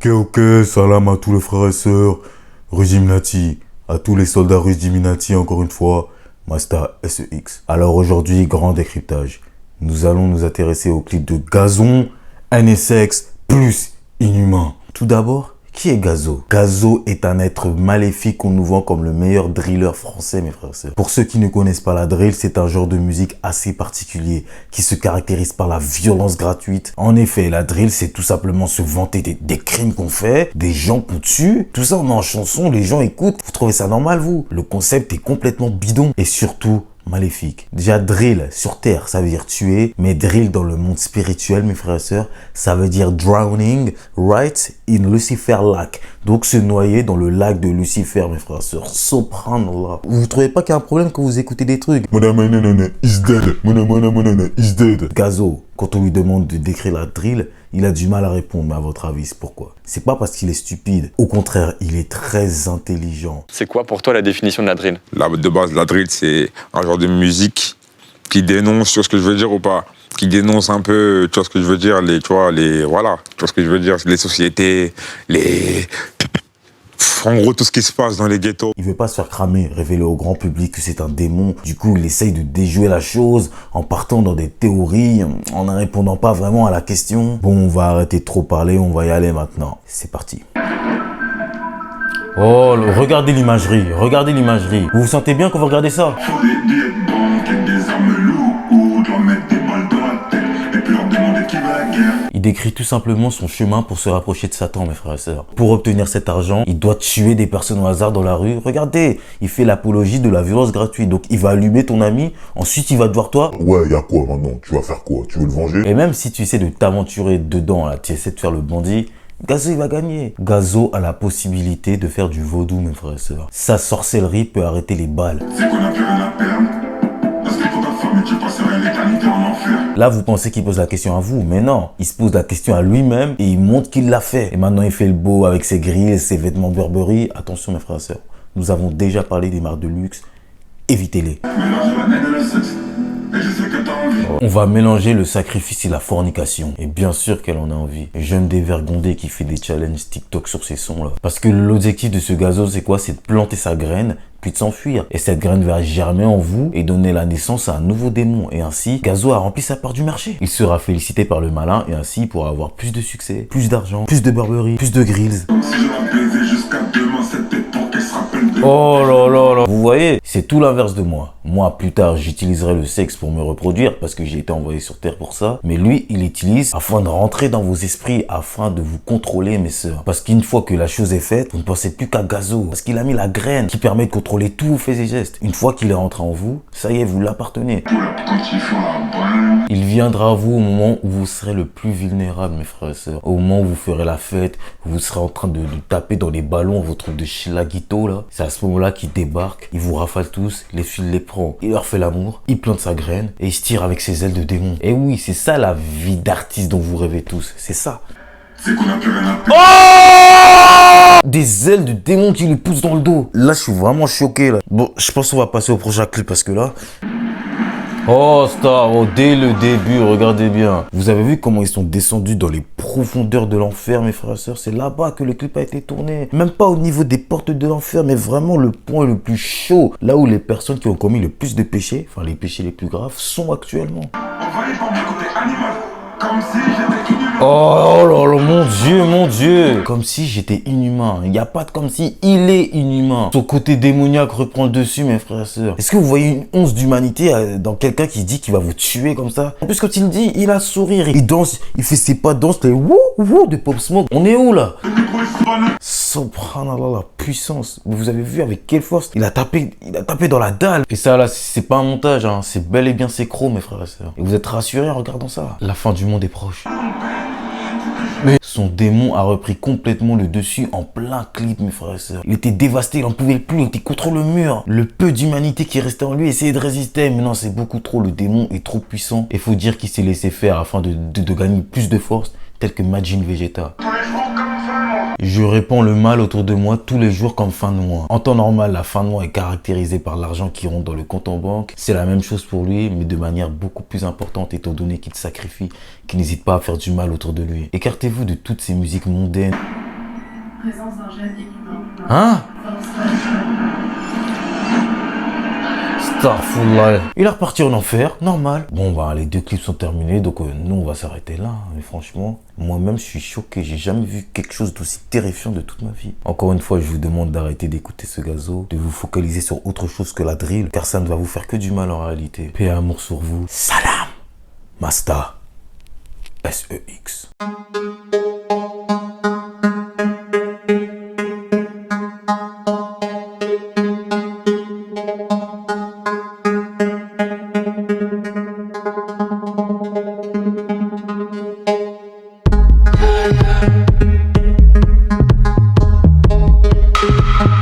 Ok, salam à tous les frères et sœurs, Rujiminati, à tous les soldats Rujiminati encore une fois, Masta SEX. Alors aujourd'hui, grand décryptage. Nous allons nous intéresser au clip de Gazon, NSX plus Inhumain. Tout d'abord, qui est Gazo? Gazo est un être maléfique qu'on nous vend comme le meilleur driller français, mes frères et sœurs. Pour ceux qui ne connaissent pas la drill, c'est un genre de musique assez particulier qui se caractérise par la violence gratuite. En effet, la drill, c'est tout simplement se vanter des crimes qu'on fait, des gens qu'on tue. Tout ça, on met en chanson, les gens écoutent. Vous trouvez ça normal, vous? Le concept est complètement bidon et surtout maléfique. Déjà, drill sur terre, ça veut dire tuer, mais drill dans le monde spirituel, mes frères et sœurs, ça veut dire drowning right in Lucifer Lake. Donc, se noyer dans le lac de Lucifer, mes frères et sœurs. Subhanallah. Vous trouvez pas qu'il y a un problème quand vous écoutez des trucs? Is dead. Is dead. Gazo, quand on lui demande de décrire la drill, il a du mal à répondre, mais à votre avis, c'est pourquoi? C'est pas parce qu'il est stupide. Au contraire, il est très intelligent. C'est quoi pour toi la définition de la drill? De base, la drill, c'est un genre de musique qui dénonce, tu vois ce que je veux dire ou pas? Qui dénonce un peu, tu vois ce que je veux dire, voilà, tu vois ce que je veux dire, les sociétés, en gros, tout ce qui se passe dans les ghettos. Il veut pas se faire cramer, révéler au grand public que c'est un démon. Du coup, il essaye de déjouer la chose en partant dans des théories, en ne répondant pas vraiment à la question. Bon, on va arrêter de trop parler, on va y aller maintenant. C'est parti. Oh, regardez l'imagerie, regardez l'imagerie. Vous vous sentez bien quand vous regardez ça? Faut des billets de banque avec des armes lourdes, leur mettre des balles dans la tête et puis leur demander qui va à la guerre. Il décrit tout simplement son chemin pour se rapprocher de Satan, mes frères et sœurs. Pour obtenir cet argent, il doit tuer des personnes au hasard dans la rue. Regardez, il fait l'apologie de la violence gratuite. Donc, il va allumer ton ami, ensuite il va te voir toi. Ouais, y'a quoi maintenant? Tu vas faire quoi? Tu veux le venger? Et même si tu essaies de t'aventurer dedans, là, tu essaies de faire le bandit, Gazo, il va gagner. Gazo a la possibilité de faire du vaudou, mes frères et sœurs. Sa sorcellerie peut arrêter les balles. C'est qu'on a plus rien à perdre. Parce que pour ta famille, tu passerais l'éternité en enfer. Là, vous pensez qu'il pose la question à vous, mais non. Il se pose la question à lui-même et il montre qu'il l'a fait. Et maintenant, il fait le beau avec ses grilles, ses vêtements Burberry. Attention, mes frères et sœurs. Nous avons déjà parlé des marques de luxe. Évitez-les. Mélange la nègre et le sexe. Et je sais que t'as envie. On va mélanger le sacrifice et la fornication. Et bien sûr qu'elle en a envie. Jeune dévergondé qui fait des challenges TikTok sur ces sons là. Parce que l'objectif de ce Gazo, c'est quoi? C'est de planter sa graine, puis de s'enfuir. Et cette graine va germer en vous et donner la naissance à un nouveau démon. Et ainsi, Gazo a rempli sa part du marché. Il sera félicité par le malin et ainsi il pourra avoir plus de succès, plus d'argent, plus de Burberry, plus de grills. Comme si je la baisais jusqu'à demain, cette tête pour qu'elle se rappelle de Oh là là là. Vous voyez, c'est tout l'inverse de moi. Moi, plus tard, j'utiliserai le sexe pour me reproduire parce que j'ai été envoyé sur Terre pour ça. Mais lui, il l'utilise afin de rentrer dans vos esprits, afin de vous contrôler, mes sœurs. Parce qu'une fois que la chose est faite, vous ne pensez plus qu'à Gazo. Parce qu'il a mis la graine qui permet de contrôler tous vos faits et gestes. Une fois qu'il est rentré en vous, ça y est, vous l'appartenez. pour la quand il faut la balle. Il viendra à vous au moment où vous serez le plus vulnérable, mes frères et sœurs. Au moment où vous ferez la fête, où vous serez en train de taper dans les ballons, vos trucs de chilaguito là. C'est à ce moment-là qu'il débarque, il vous rafale tous, les fils les prend. Il leur fait l'amour, il plante sa graine et il se tire avec ses ailes de démon. Et oui, c'est ça la vie d'artiste dont vous rêvez tous. C'est ça. C'est qu'on a plus rien à perdre. Des ailes de démon qui lui poussent dans le dos. Là, je suis vraiment choqué là. Bon, je pense qu'on va passer au prochain clip parce que là... Oh Star, oh, dès le début, regardez bien. Vous avez vu comment ils sont descendus dans les profondeurs de l'enfer, mes frères et sœurs? C'est là-bas que le clip a été tourné. Même pas au niveau des portes de l'enfer, mais vraiment le point le plus chaud. Là où les personnes qui ont commis le plus de péchés, enfin les péchés les plus graves, sont actuellement. Envahi par mon côté animal. Comme si j'étais inhumain. Oh là là, mon Dieu. Comme si j'étais inhumain. Il n'y a pas de comme si, il est inhumain. Son côté démoniaque reprend le dessus, mes frères et sœurs. Est-ce que vous voyez une once d'humanité dans quelqu'un qui dit qu'il va vous tuer comme ça? En plus, quand il dit, il a sourire, il danse, il fait ses pas, danse les wouh wouh de Pop Smoke. On est où là? Le micro est spanné. Subhanallah, la puissance. Vous avez vu avec quelle force il a tapé dans la dalle. Et ça là, c'est pas un montage, hein. C'est bel et bien ses crocs, mes frères et sœurs. Et vous êtes rassurés en regardant ça. La fin du monde est proche. Mais son démon a repris complètement le dessus en plein clip, mes frères et sœurs. Il était dévasté, il n'en pouvait plus, il était contre le mur. Le peu d'humanité qui restait en lui essayait de résister, mais non, c'est beaucoup trop. Le démon est trop puissant. Il faut dire qu'il s'est laissé faire afin de gagner plus de force, tel que Majin Vegeta. Tous les jours comme ça, moi. Je répands le mal autour de moi tous les jours comme fin de mois. En temps normal, la fin de mois est caractérisée par l'argent qui rentre dans le compte en banque. C'est la même chose pour lui, mais de manière beaucoup plus importante étant donné qu'il sacrifie, qu'il n'hésite pas à faire du mal autour de lui. Écartez-vous de toutes ces musiques mondaines présence d'un gène inhumain. Hein? Starfullah. Il est reparti en enfer, normal. Bon bah les 2 clips sont terminés, donc nous on va s'arrêter là. Mais franchement, moi-même je suis choqué. J'ai jamais vu quelque chose d'aussi terrifiant de toute ma vie. Encore une fois, je vous demande d'arrêter d'écouter ce gazo, de vous focaliser sur autre chose que la drill, car ça ne va vous faire que du mal en réalité. Paix et amour sur vous. Salam. Masta. SEX.